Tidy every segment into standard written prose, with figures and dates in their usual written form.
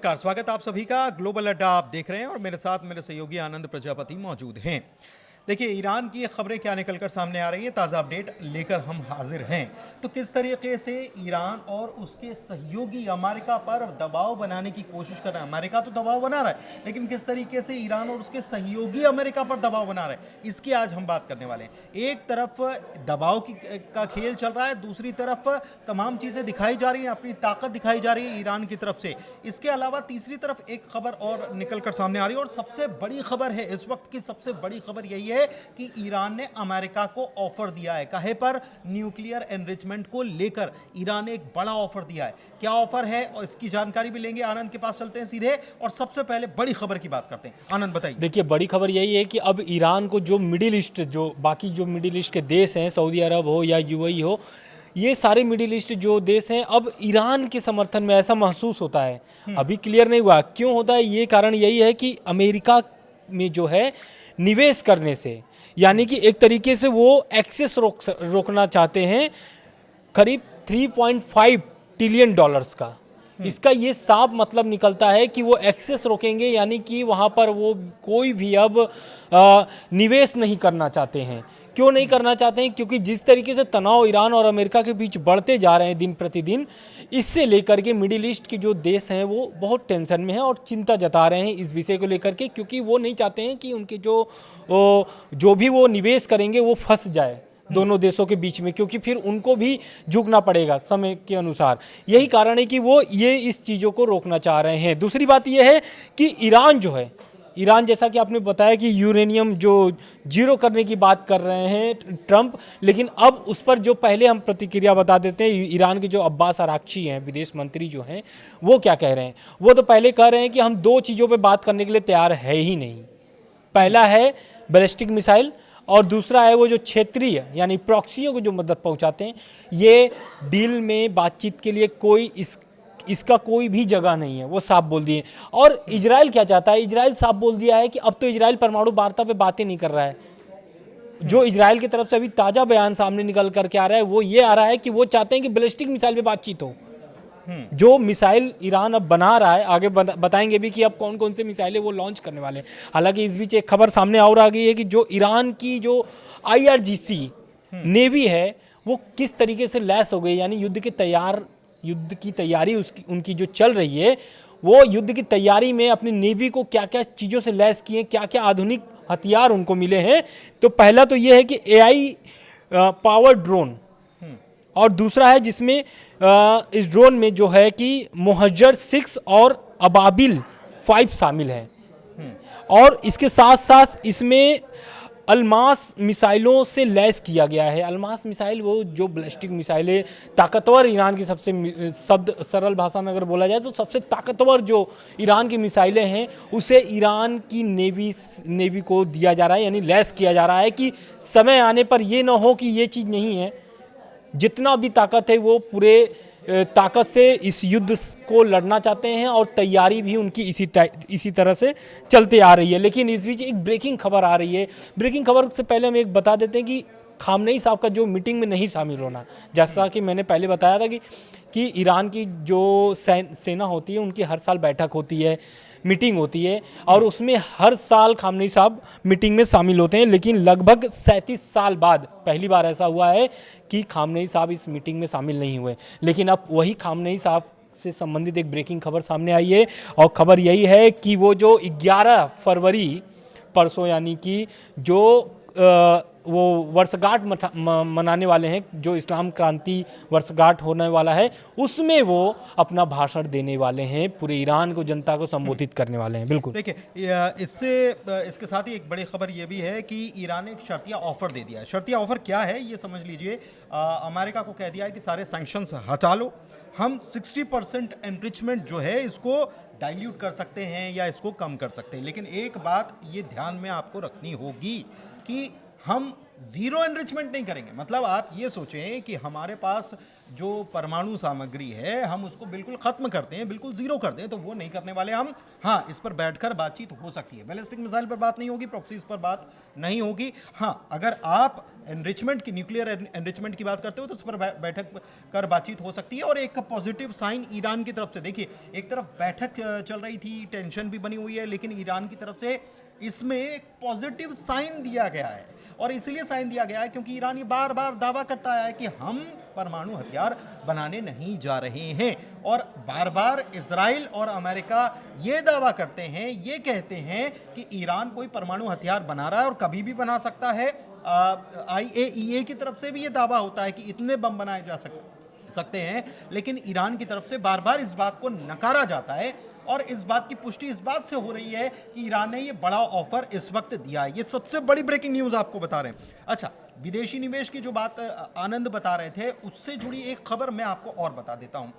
नमस्कार, स्वागत आप सभी का। ग्लोबल अड्डा आप देख रहे हैं और मेरे साथ मेरे सहयोगी आनंद प्रजापति मौजूद हैं। देखिए, ईरान की खबरें क्या निकलकर सामने आ रही हैं, ताज़ा अपडेट लेकर हम हाजिर हैं। तो किस तरीके से ईरान और उसके सहयोगी अमेरिका पर दबाव बनाने की कोशिश कर रहे हैं। अमेरिका तो दबाव बना रहा है, लेकिन किस तरीके से ईरान और उसके सहयोगी अमेरिका पर दबाव बना रहे हैं, इसकी आज हम बात करने वाले हैं। एक तरफ दबाव का खेल चल रहा है, दूसरी तरफ तमाम चीज़ें दिखाई जा रही हैं, अपनी ताकत दिखाई जा रही है ईरान की तरफ से। इसके अलावा तीसरी तरफ एक खबर और निकलकर सामने आ रही है, और सबसे बड़ी खबर है इस वक्त की, सबसे बड़ी खबर यही है कि ईरान ने अमेरिका को ऑफर दिया है। कहे पर न्यूक्लियर एनरिचमेंट को लेकर ईरान ने एक बड़ा ऑफर दिया है। क्या ऑफर है और इसकी जानकारी भी लेंगे। आनंद के पास चलते हैं सीधे और सबसे पहले बड़ी खबर की बात करते हैं। आनंद बताइए। देखिए, बड़ी खबर यही है कि अब ईरान को जो मिडिल ईस्ट, जो बाकी जो मिडिल ईस्ट के देश हैं, सऊदी अरब हो या यूएई हो, ये सारे मिडिल ईस्ट जो देश हैं अब ईरान के समर्थन में, ऐसा महसूस होता है। अभी क्लियर नहीं हुआ क्यों होता है। ये कारण यही है कि अमेरिका में जो है निवेश करने से, यानी कि एक तरीके से वो एक्सेस रोकना चाहते हैं करीब 3.5 ट्रिलियन डॉलर्स का। इसका ये साफ मतलब निकलता है कि वो एक्सेस रोकेंगे, यानी कि वहाँ पर वो कोई भी अब निवेश नहीं करना चाहते हैं। क्यों नहीं करना चाहते हैं? क्योंकि जिस तरीके से तनाव ईरान और अमेरिका के बीच बढ़ते जा रहे हैं दिन प्रतिदिन, इससे लेकर के मिडिल ईस्ट के जो देश हैं वो बहुत टेंशन में हैं और चिंता जता रहे हैं इस विषय को लेकर के, क्योंकि वो नहीं चाहते हैं कि उनके जो भी वो निवेश करेंगे वो फंस जाए दोनों देशों के बीच में, क्योंकि फिर उनको भी झुकना पड़ेगा समय के अनुसार। यही कारण है कि वो ये इस चीज़ों को रोकना चाह रहे हैं। दूसरी बात ये है कि ईरान जो है, ईरान जैसा कि आपने बताया कि यूरेनियम जो जीरो करने की बात कर रहे हैं ट्रंप, लेकिन अब उस पर जो पहले हम प्रतिक्रिया बता देते हैं। ईरान के जो अब्बास अराक्ची हैं, विदेश मंत्री जो हैं, वो क्या कह रहे हैं। वो तो पहले कह रहे हैं कि हम दो चीज़ों पे बात करने के लिए तैयार है ही नहीं। पहला है बैलिस्टिक मिसाइल और दूसरा है वो जो क्षेत्रीय यानी प्रॉक्सियों को जो मदद पहुंचाते हैं। ये डील में बातचीत के लिए कोई इसका कोई भी जगह नहीं है, वो साफ बोल दिए। और इजराइल क्या चाहता है, इजराइल साफ बोल दिया है कि अब तो इजराइल परमाणु वार्ता पे बातें नहीं कर रहा है। जो इजराइल की तरफ से अभी ताज़ा बयान सामने निकल करके आ रहा है वो ये आ रहा है कि वो चाहते हैं कि बैलिस्टिक मिसाइल पे बातचीत हो। जो मिसाइल ईरान अब बना रहा है, आगे बताएंगे भी कि अब कौन कौन से मिसाइलें वो लॉन्च करने वाले हैं। हालांकि इस बीच एक खबर सामने और आ गई है कि जो ईरान की जो IRGC नेवी है वो किस तरीके से लैस हो गई, यानी युद्ध की तैयारी उनकी जो चल रही है, वो युद्ध की तैयारी में अपनी नेवी को क्या क्या चीज़ों से लैस किए, क्या क्या आधुनिक हथियार उनको मिले हैं। तो पहला तो ये है कि AI पावर ड्रोन, और दूसरा है जिसमें इस ड्रोन में जो है कि मोहज्जर 6 और अबाबिल 5 शामिल है। और इसके साथ साथ इसमें अलमास मिसाइलों से लैस किया गया है। अलमास मिसाइल वो जो बैलिस्टिक मिसाइलें ताकतवर, ईरान की सबसे शब्द सरल भाषा में अगर बोला जाए तो सबसे ताकतवर जो ईरान की मिसाइलें हैं, उसे ईरान की नेवी को दिया जा रहा है, यानी लैस किया जा रहा है कि समय आने पर ये ना हो कि ये चीज़ नहीं है। जितना भी ताकत है वो पूरे ताकत से इस युद्ध को लड़ना चाहते हैं और तैयारी भी उनकी इसी तरह से चलते आ रही है। लेकिन इस बीच एक ब्रेकिंग खबर आ रही है। ब्रेकिंग खबर से पहले हम एक बता देते हैं कि खामनेई साहब का जो मीटिंग में नहीं शामिल होना, जैसा कि मैंने पहले बताया था कि ईरान की जो सेना होती है उनकी हर साल बैठक होती है, मीटिंग होती है, और उसमें हर साल खामनेई साहब मीटिंग में शामिल होते हैं। लेकिन लगभग 37 साल बाद पहली बार ऐसा हुआ है कि खामनेई साहब इस मीटिंग में शामिल नहीं हुए। लेकिन अब वही खामनेई साहब से संबंधित एक ब्रेकिंग खबर सामने आई है, और खबर यही है कि वो जो 11 फरवरी परसों, यानी कि जो वो वर्षगांठ मनाने वाले हैं, जो इस्लाम क्रांति वर्षगांठ होने वाला है, उसमें वो अपना भाषण देने वाले हैं, पूरे ईरान को, जनता को संबोधित करने वाले हैं। बिल्कुल। देखिए, इसके साथ ही एक बड़ी खबर ये भी है कि ईरान ने एक शर्तिया ऑफर दे दिया है। शर्तिया ऑफर क्या है ये समझ लीजिए। अमेरिका को कह दिया है कि सारे सैंक्शंस हटा लो, हम 60% एनरिचमेंट जो है इसको डाइल्यूट कर सकते हैं या इसको कम कर सकते हैं। लेकिन एक बात ये ध्यान में आपको रखनी होगी कि हम जीरो एनरिचमेंट नहीं करेंगे। मतलब आप ये सोचें कि हमारे पास जो परमाणु सामग्री है हम उसको बिल्कुल खत्म करते हैं, बिल्कुल जीरो कर दें, तो वो नहीं करने वाले हम। हाँ, इस पर बैठकर बातचीत हो सकती है, बैलिस्टिक मिसाइल पर बात नहीं होगी, प्रॉक्सीज पर बात नहीं होगी। हाँ, अगर आप एनरिचमेंट की, न्यूक्लियर एनरिचमेंट की बात करते हो तो उस पर बैठक कर बातचीत हो सकती है। और एक पॉजिटिव साइन ईरान की तरफ से, देखिए एक तरफ बैठक चल रही थी, टेंशन भी बनी हुई है, लेकिन ईरान की तरफ से इसमें एक पॉजिटिव साइन दिया गया है। और इसलिए साइन दिया गया है क्योंकि ईरान ये बार बार दावा करता है कि हम परमाणु हथियार बनाने नहीं जा रहे हैं, और बार बार इजराइल और अमेरिका ये दावा करते हैं, ये कहते हैं कि ईरान कोई परमाणु हथियार बना रहा है और कभी भी बना सकता है। IAEA की तरफ से भी ये दावा होता है कि इतने बम बनाए जा सकते हैं, लेकिन ईरान की तरफ से बार बार इस बात को नकारा जाता है। और इस बात की पुष्टि इस बात से हो रही है कि ईरान ने ये बड़ा ऑफर इस वक्त दिया है। ये सबसे बड़ी ब्रेकिंग न्यूज़ आपको बता रहे हैं। अच्छा, विदेशी निवेश की जो बात आनंद बता रहे थे, उससे जुड़ी एक खबर मैं आपको और बता देता हूं।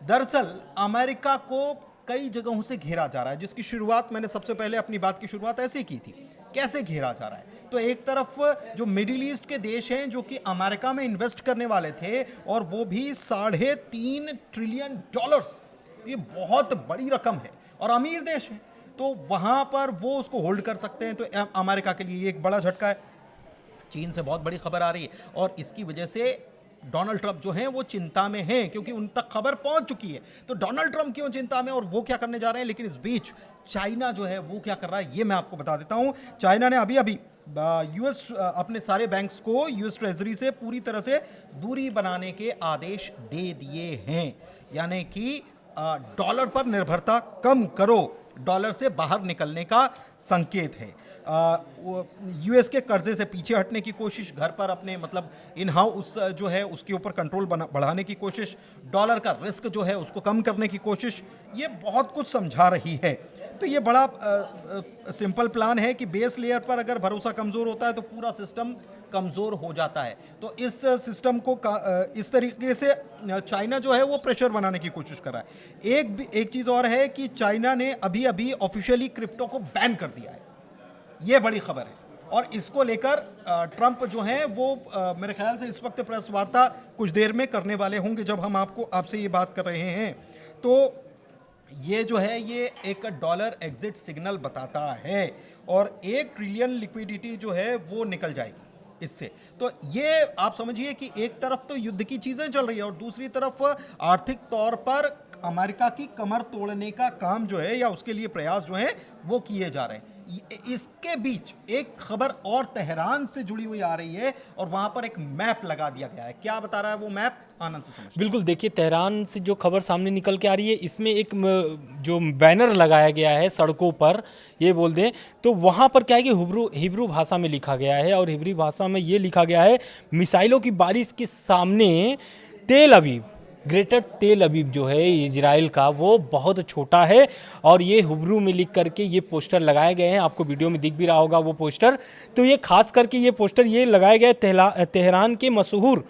दरअसल अमेरिका को कई जगहों से घेरा जा रहा है, जिसकी शुरुआत मैंने सबसे पहले अपनी बात की शुरुआत ऐसे की थी। कैसे घेरा जा रहा है? तो एक तरफ जो मिडिल ईस्ट के देश हैं जो कि अमेरिका में इन्वेस्ट करने वाले थे, और वो भी $3.5 ट्रिलियन, ये बहुत बड़ी रकम है और अमीर देश है, तो वहां पर वो उसको होल्ड कर सकते हैं। तो अमेरिका के लिए एक बड़ा झटका है। चीन से बहुत बड़ी खबर आ रही है, और इसकी वजह से डोनाल्ड ट्रंप जो हैं वो चिंता में हैं, क्योंकि उन तक खबर पहुंच चुकी है। तो डोनाल्ड ट्रंप क्यों चिंता में और वो क्या करने जा रहे हैं? लेकिन इस बीच चाइना जो है वो क्या कर रहा है, ये मैं आपको बता देता हूं। चाइना ने अभी अभी यूएस अपने सारे बैंक्स को यूएस ट्रेजरी से पूरी तरह से दूरी बनाने के आदेश दे दिए हैं, यानी कि डॉलर पर निर्भरता कम करो, डॉलर से बाहर निकलने का संकेत है। यूएस के कर्जे से पीछे हटने की कोशिश, घर पर अपने मतलब इन हाउस जो है उसके ऊपर कंट्रोल बढ़ाने की कोशिश, डॉलर का रिस्क जो है उसको कम करने की कोशिश, ये बहुत कुछ समझा रही है। तो ये बड़ा सिंपल प्लान है कि बेस लेयर पर अगर भरोसा कमज़ोर होता है तो पूरा सिस्टम कमज़ोर हो जाता है। तो इस सिस्टम को इस तरीके से चाइना जो है वो प्रेशर बनाने की कोशिश कर रहा है। एक चीज़ और है कि चाइना ने अभी अभी ऑफिशियली क्रिप्टो को बैन कर दिया है, ये बड़ी खबर है। और इसको लेकर ट्रंप जो हैं वो मेरे ख्याल से इस वक्त प्रेस वार्ता कुछ देर में करने वाले होंगे, जब हम आपसे ये बात कर रहे हैं। तो ये जो है ये एक डॉलर एग्जिट सिग्नल बताता है, और 1 ट्रिलियन लिक्विडिटी जो है वो निकल जाएगी इससे। तो ये आप समझिए कि एक तरफ तो युद्ध की चीज़ें चल रही है, और दूसरी तरफ आर्थिक तौर पर अमेरिका की कमर तोड़ने का काम जो है, या उसके लिए प्रयास जो है वो किए जा रहे हैं। इसके बीच एक खबर और तेहरान से जुड़ी हुई आ रही है, और वहां पर एक मैप लगा दिया गया है। क्या बता रहा है वो मैप, आनंद से समझ। बिल्कुल, देखिए तेहरान से जो खबर सामने निकल के आ रही है, इसमें एक जो बैनर लगाया गया है सड़कों पर, ये बोल दें तो वहाँ पर क्या है कि हिब्रू भाषा में लिखा गया है, और हिब्रू भाषा में ये लिखा गया है, मिसाइलों की बारिश के सामने तेल अवीव, ग्रेटर तेल अवीव जो है इजराइल का, वो बहुत छोटा है। और ये हिब्रू में लिख करके ये पोस्टर लगाए गए हैं, आपको वीडियो में दिख भी रहा होगा वो पोस्टर। तो ये खास करके ये पोस्टर ये लगाया गया है तेहरान के मशहूर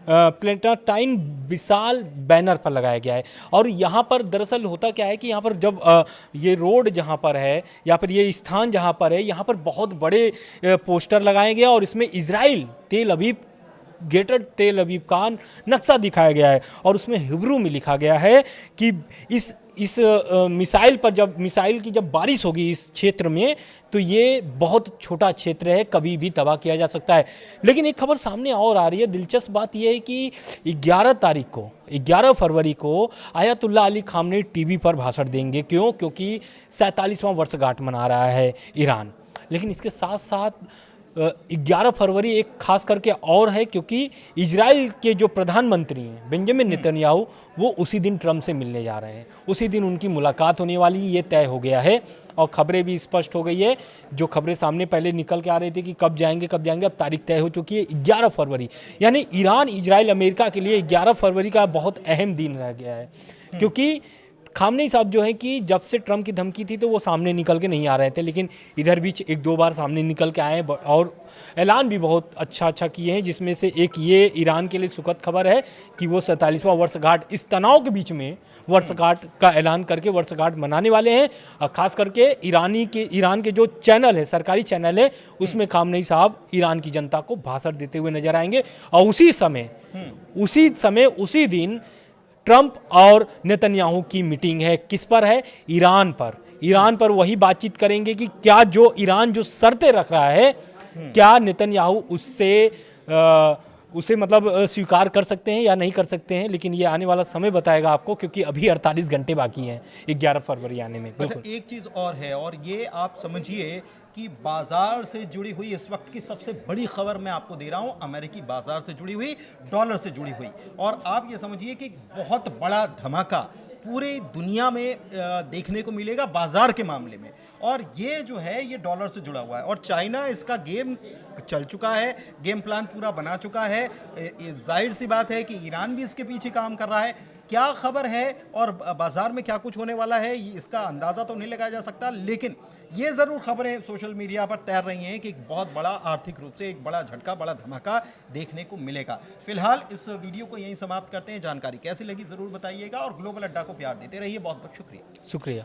प्लेटाटाइन विशाल बैनर पर लगाया गया है। और यहाँ पर दरअसल होता क्या है कि यहाँ पर जब ये रोड जहाँ पर है, या फिर ये स्थान जहाँ पर है, यहाँ पर बहुत बड़े पोस्टर लगाए गए, और इसमें इजराइल तेल अवीव, ग्रेटर तेल अवीव का नक्शा दिखाया गया है, और उसमें हिब्रू में लिखा गया है कि इस मिसाइल पर मिसाइल की जब बारिश होगी इस क्षेत्र में, तो ये बहुत छोटा क्षेत्र है, कभी भी तबाह किया जा सकता है। लेकिन एक खबर सामने और आ रही है। दिलचस्प बात यह है कि 11 फरवरी को आयतुल्लाह अली खामनेई टीवी पर भाषण देंगे। क्यों? क्योंकि 47वां वर्षगांठ मना रहा है ईरान। लेकिन इसके साथ साथ 11 फरवरी एक खास करके और है, क्योंकि इजराइल के जो प्रधानमंत्री हैं बेंजामिन नेतन्याहू, वो उसी दिन ट्रंप से मिलने जा रहे हैं, उसी दिन उनकी मुलाकात होने वाली, ये तय हो गया है। और खबरें भी स्पष्ट हो गई है, जो खबरें सामने पहले निकल के आ रही थी कि कब जाएंगे, अब तारीख तय हो चुकी है 11 फरवरी। यानी ईरान, इजराइल, अमेरिका के लिए 11 फरवरी का बहुत अहम दिन रह गया है, क्योंकि खामनेई साहब जो है कि जब से ट्रंप की धमकी थी तो वो सामने निकल के नहीं आ रहे थे, लेकिन इधर बीच 1-2 बार सामने निकल के आए हैं, और ऐलान भी बहुत अच्छा किए हैं। जिसमें से एक ये ईरान के लिए सुखद खबर है कि वो 47वां वर्षगांठ, इस तनाव के बीच में वर्षगांठ का ऐलान करके वर्षगांठ मनाने वाले हैं। और खास करके ईरान के जो चैनल है, सरकारी चैनल है, उसमें खामनेई साहब ईरान की जनता को भाषण देते हुए नजर आएंगे। और उसी दिन ट्रंप और नेतन्याहू की मीटिंग है। किस पर है? ईरान पर वही बातचीत करेंगे कि क्या जो ईरान जो शर्तें रख रहा है, क्या नेतन्याहू उसे मतलब स्वीकार कर सकते हैं या नहीं कर सकते हैं। लेकिन ये आने वाला समय बताएगा आपको, क्योंकि अभी 48 घंटे बाकी हैं 11 फरवरी आने में। अच्छा, एक चीज़ और है, और ये आप समझिए कि बाजार से जुड़ी हुई इस वक्त की सबसे बड़ी खबर मैं आपको दे रहा हूं, अमेरिकी बाजार से जुड़ी हुई, डॉलर से जुड़ी हुई। और आप ये समझिए कि बहुत बड़ा धमाका पूरी दुनिया में देखने को मिलेगा बाजार के मामले में, और ये जो है ये डॉलर से जुड़ा हुआ है। और चाइना इसका गेम चल चुका है, गेम प्लान पूरा बना चुका है। जाहिर सी बात है कि ईरान भी इसके पीछे काम कर रहा है। क्या खबर है और बाजार में क्या कुछ होने वाला है, इसका अंदाज़ा तो नहीं लगाया जा सकता, लेकिन ये ज़रूर खबरें सोशल मीडिया पर तैर रही हैं कि एक बहुत बड़ा आर्थिक रूप से एक बड़ा झटका, बड़ा धमाका देखने को मिलेगा। फिलहाल इस वीडियो को यहीं समाप्त करते हैं। जानकारी कैसी लगी ज़रूर बताइएगा, और ग्लोबल अड्डा को प्यार देते रहिए। बहुत बहुत शुक्रिया।